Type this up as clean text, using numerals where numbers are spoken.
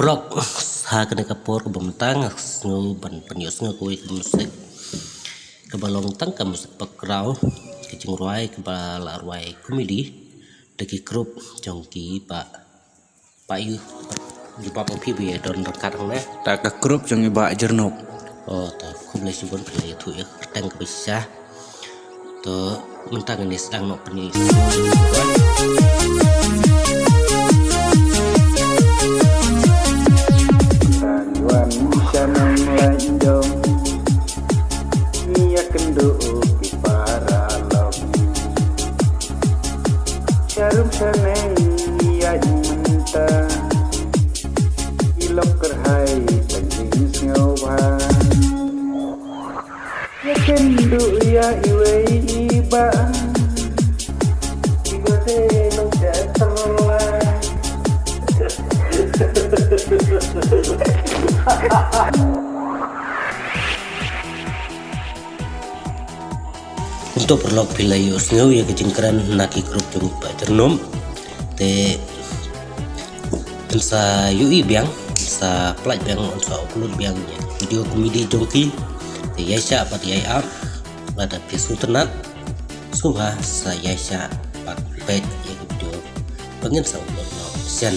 Prok sa kena kapor kebementang ngu ban penius ngu kui ke musik kebalong tang ke musik background kecing ruai kebala ruai komedi deki grup jongki pak yu jumpa pempi bi don rekat ne tak ke grup jong iba jernop oh ta kumle sibon play tu ya tang ke bisa to mentang ini sedang no penis Jarum seneng iya minta ilok kerhai penting ngawan ya kendu ya iwe iba iba seneng jatela untuk perlok pilayos ngau ya kecingkran naki grup jong pak jernom te sa UI biang sa pelaj biang sa upload biang video komedi jongki te yaisha pat yai up pada pisu tenat suha sa yaisha pat pet ya video pengen sa upload no sian